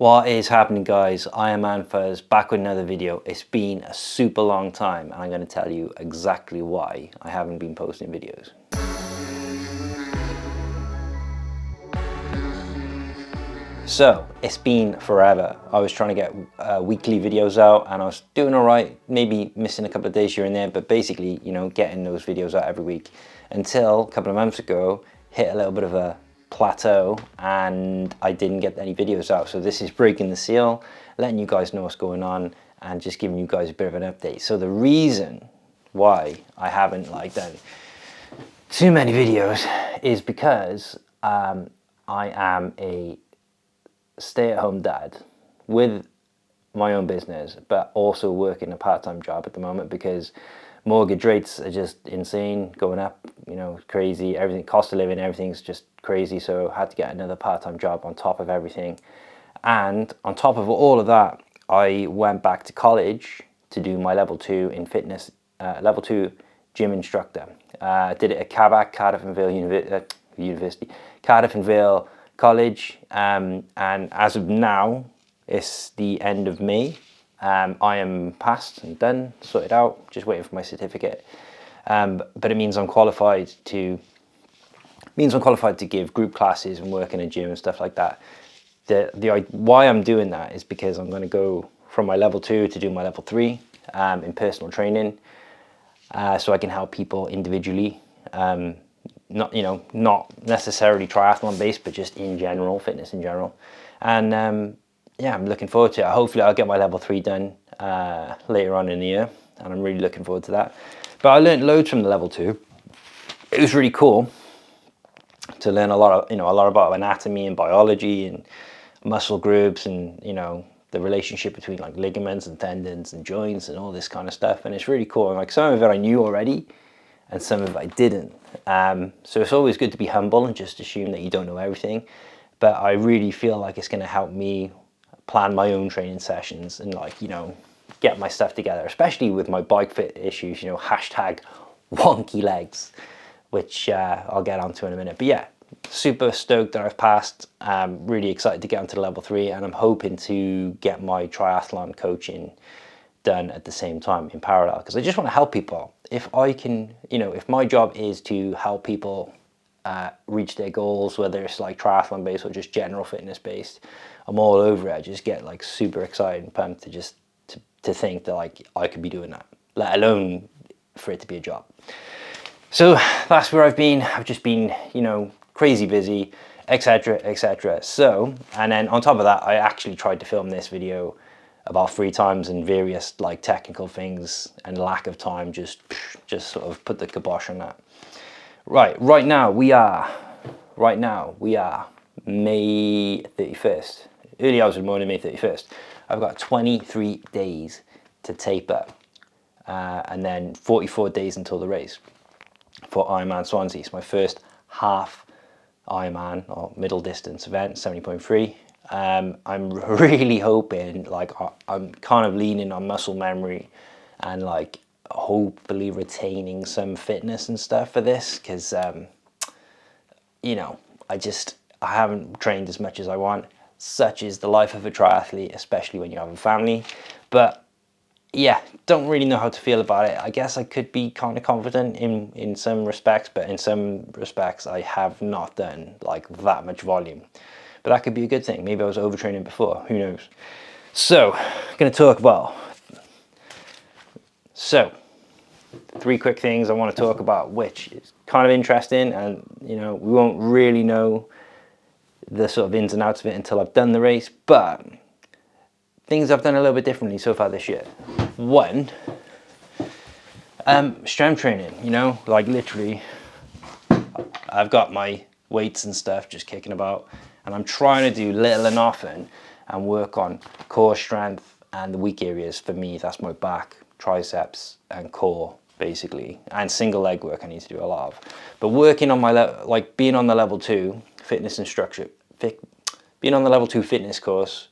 What is happening, guys? Ironman Fuzz back with another video. It's been a super long time and I'm going to tell you exactly why I haven't been posting videos. So it's been forever. I was trying to get weekly videos out and I was doing all right, maybe missing a couple of days here and there, but basically, you know, getting those videos out every week until a couple of months ago, hit a little bit of a plateau and I didn't get any videos out. So this is breaking the seal, letting you guys know what's going on and just giving you guys a bit of an update. So the reason why I haven't done too many videos is because I am a stay-at-home dad with my own business, but also working a part-time job at the moment because mortgage rates are just insane, going up, you know, crazy. Everything, cost of living, everything's just crazy. So I had to get another part-time job on top of everything. And on top of all of that, I went back to college to do my level 2 in fitness, level 2 gym instructor. I did it at CAVAC, Cardiff and Vale University, Cardiff and Vale College, and as of now, it's the end of May. I am passed and done, sorted out, just waiting for my certificate. But it means I'm qualified to give group classes and work in a gym and stuff like that. Why I'm doing that is because I'm going to go from my level 2 to do my level 3 in personal training, so I can help people individually. Not necessarily triathlon based, but just in general, fitness in general. And yeah, I'm looking forward to it. Hopefully I'll get my level 3 done later on in the year, and I'm really looking forward to that. But I learned loads from the level 2. It was really cool to learn a lot about anatomy and biology and muscle groups and, you know, the relationship between like ligaments and tendons and joints and all this kind of stuff. And it's really cool. And like some of it I knew already and some of it I didn't. So it's always good to be humble and just assume that you don't know everything. But I really feel like it's going to help me plan my own training sessions and, like, you know, get my stuff together, especially with my bike fit issues, you know, hashtag wonky legs, which I'll get onto in a minute. But yeah, super stoked that I've passed. Really excited to get onto the level 3, and I'm hoping to get my triathlon coaching done at the same time in parallel, because I just want to help people. If I can, you know, if my job is to help people reach their goals, whether it's like triathlon based or just general fitness based, I'm all over it. I just get like super excited and pumped to think that like I could be doing that, let alone for it to be a job. So that's where I've been. I've just been, you know, crazy busy, etc, etc. So, and then on top of that, I actually tried to film this video about 3 times, and various like technical things and lack of time just sort of put the kibosh on that. Right now we are May 31st, early hours of the morning, May 31st. I've got 23 days to taper, and then 44 days until the race for Ironman Swansea. It's my first half Ironman or middle distance event, 70.3. I'm really hoping, like, I'm kind of leaning on muscle memory and like hopefully retaining some fitness and stuff for this, because you know, I haven't trained as much as I want. Such is the life of a triathlete, especially when you have a family. But yeah, don't really know how to feel about it. I guess I could be kind of confident in some respects, but in some respects I have not done like that much volume. But that could be a good thing. Maybe I was overtraining before, who knows. So I'm going to talk about 3 quick things I want to talk about, which is kind of interesting, and, you know, we won't really know the sort of ins and outs of it until I've done the race, but things I've done a little bit differently so far this year. 1, strength training, you know, like literally I've got my weights and stuff just kicking about, and I'm trying to do little and often and work on core strength, and the weak areas for me, that's my back, triceps and core basically, and single leg work I need to do a lot of. But working on my being on the level 2 fitness instructor, being on the level 2 fitness course,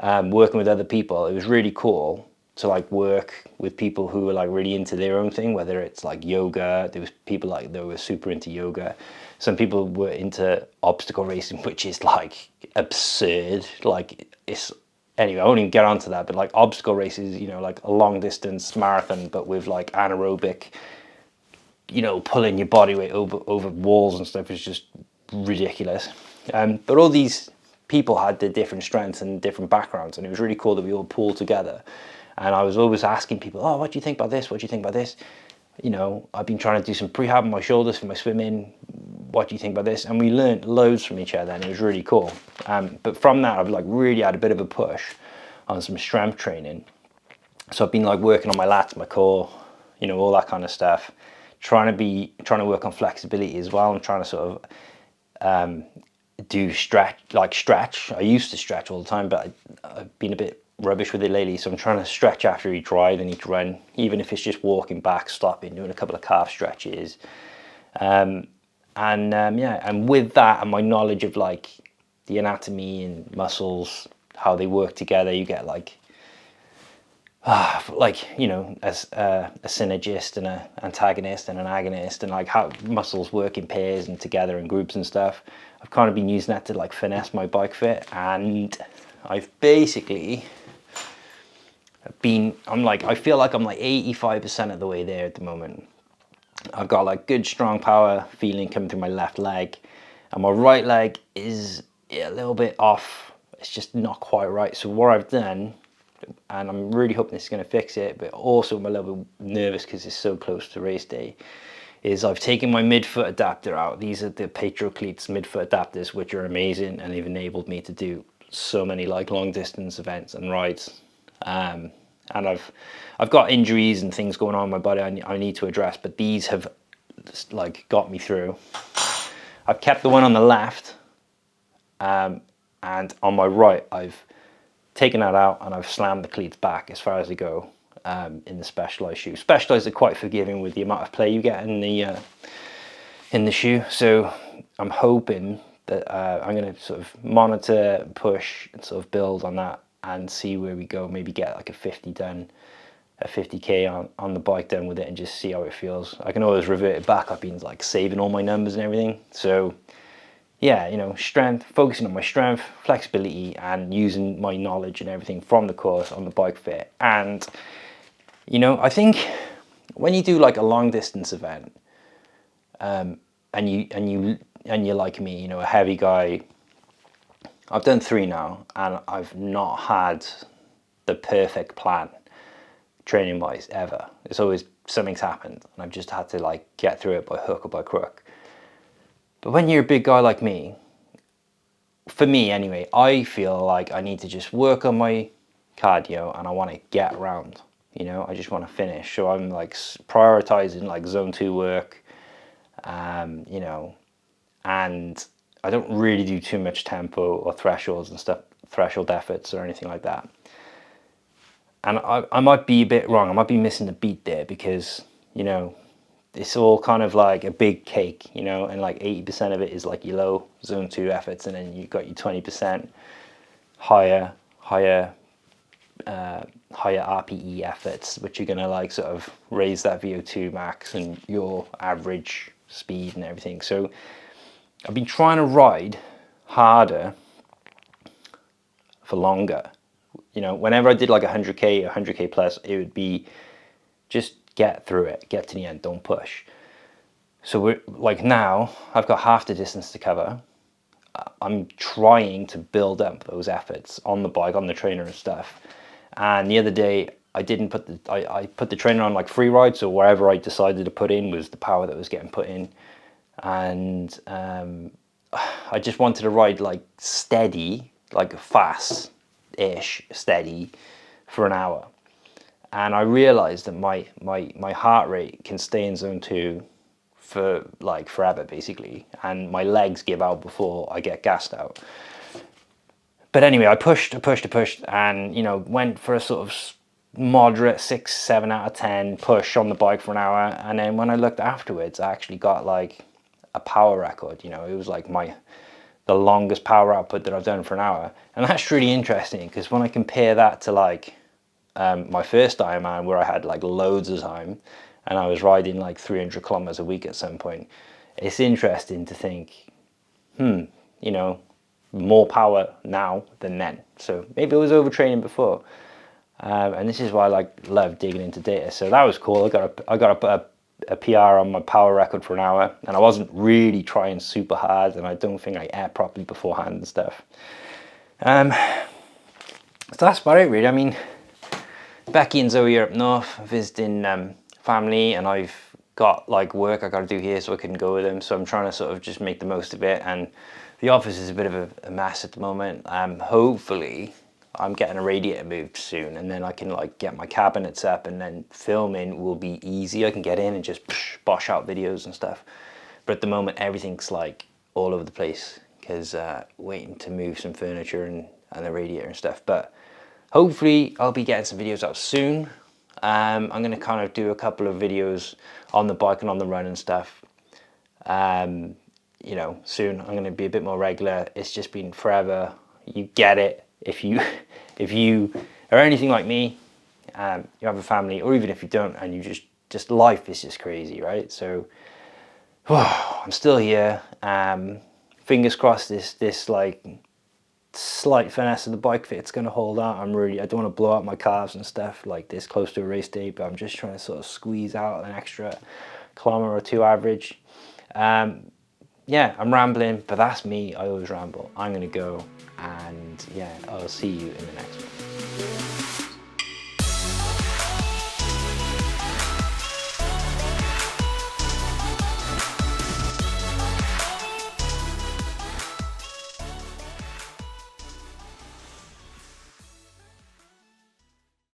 working with other people, it was really cool to like work with people who were like really into their own thing, whether it's like yoga. There was people like that were super into yoga. Some people were into obstacle racing, which is like absurd. Like it's anyway, I won't even get onto that, but like obstacle races, you know, like a long distance marathon, but with like anaerobic, you know, pulling your body weight over walls and stuff is just ridiculous. But all these people had their different strengths and different backgrounds, and it was really cool that we all pulled together. And I was always asking people, oh, what do you think about this? What do you think about this? You know, I've been trying to do some prehab on my shoulders for my swimming. What do you think about this? And we learned loads from each other, and it was really cool. But from that, I've like really had a bit of a push on some strength training. So I've been like working on my lats, my core, you know, all that kind of stuff. Trying to work on flexibility as well. I'm trying to sort of do stretch. I used to stretch all the time, but I've been a bit rubbish with it lately. So I'm trying to stretch after each ride and each run, even if it's just walking back, stopping, doing a couple of calf stretches. Yeah, and with that and my knowledge of like the anatomy and muscles, how they work together, you get like you know, as a synergist and an antagonist and an agonist, and like how muscles work in pairs and together in groups and stuff. I've kind of been using that to like finesse my bike fit, and I've basically I feel like I'm like 85% of the way there at the moment. I've got like good strong power feeling coming through my left leg, and my right leg is a little bit off. It's just not quite right. So what I've done, and I'm really hoping this is going to fix it, but also I'm a little bit nervous because it's so close to race day, is I've taken my midfoot adapter out. These are the Patrocleats midfoot adapters, which are amazing, and they've enabled me to do so many like long distance events and rides. And I've got injuries and things going on in my body I need to address, but these have like got me through. I've kept the one on the left, and on my right I've taken that out and I've slammed the cleats back as far as they go in the Specialized shoe. Specialized are quite forgiving with the amount of play you get in the shoe, so I'm hoping that I'm going to sort of monitor, push, and sort of build on that and see where we go. Maybe get like a 50 done, a 50k on the bike done with it, and just see how it feels. I can always revert it back. I've been like saving all my numbers and everything, so yeah, you know, strength, focusing on my strength, flexibility, and using my knowledge and everything from the course on the bike fit. And, you know, I think when you do like a long distance event, and you're like me, you know, a heavy guy. I've done 3 now, and I've not had the perfect plan training wise ever. It's always something's happened, and I've just had to like get through it by hook or by crook. But when you're a big guy like me, for me anyway, I feel like I need to just work on my cardio, and I want to get around, you know, I just want to finish. So I'm like prioritizing like zone 2 work, you know, and I don't really do too much tempo or thresholds and stuff, threshold efforts or anything like that. And I might be a bit wrong, I might be missing the beat there, because, you know, it's all kind of like a big cake, you know, and like 80% of it is like your low zone 2 efforts, and then you got your 20% higher RPE efforts, which are gonna like sort of raise that VO2 max and your average speed and everything. So I've been trying to ride harder for longer. You know, whenever I did like 100k plus, it would be just get through it, get to the end, don't push. So we're like, now I've got half the distance to cover. I'm trying to build up those efforts on the bike, on the trainer and stuff. And the other day I didn't put I put the trainer on like free ride, so wherever I decided to put in was the power that was getting put in. And I just wanted to ride like steady, like fast-ish steady for an hour. And I realized that my heart rate can stay in zone 2 for like forever basically, and my legs give out before I get gassed out. But anyway, I pushed, and, you know, went for a sort of moderate 6, 7 out of 10 push on the bike for an hour. And then when I looked afterwards, I actually got like a power record. You know, it was like the longest power output that I've done for an hour. And that's really interesting, because when I compare that to like my first Ironman where I had like loads of time and I was riding like 300 kilometers a week at some point. It's interesting to think, you know, more power now than then. So maybe I was overtraining before. And this is why I love digging into data. So that was cool. I got a PR on my power record for an hour, and I wasn't really trying super hard, and I don't think I ate properly beforehand and stuff. So that's about it really. I mean, Becky and Zoe are up north visiting family, and I've got like work I got to do here, so I couldn't go with them. So I'm trying to sort of just make the most of it. And the office is a bit of a mess at the moment. Hopefully, I'm getting a radiator moved soon, and then I can like get my cabinets up, and then filming will be easy. I can get in and just bosh out videos and stuff. But at the moment, everything's like all over the place because waiting to move some furniture and the radiator and stuff. But hopefully I'll be getting some videos out soon. I'm going to kind of do a couple of videos on the bike and on the run and stuff. You know, soon I'm going to be a bit more regular. It's just been forever. You get it if you are anything like me. You have a family, or even if you don't, and you just life is just crazy, right? So I'm still here. Fingers crossed this like slight finesse of the bike fit's going to hold out. I don't want to blow out my calves and stuff like this close to a race day, but I'm just trying to sort of squeeze out an extra kilometer or two average. Yeah, I'm rambling, but that's me. I always ramble. I'm going to go, and yeah, I'll see you in the next one.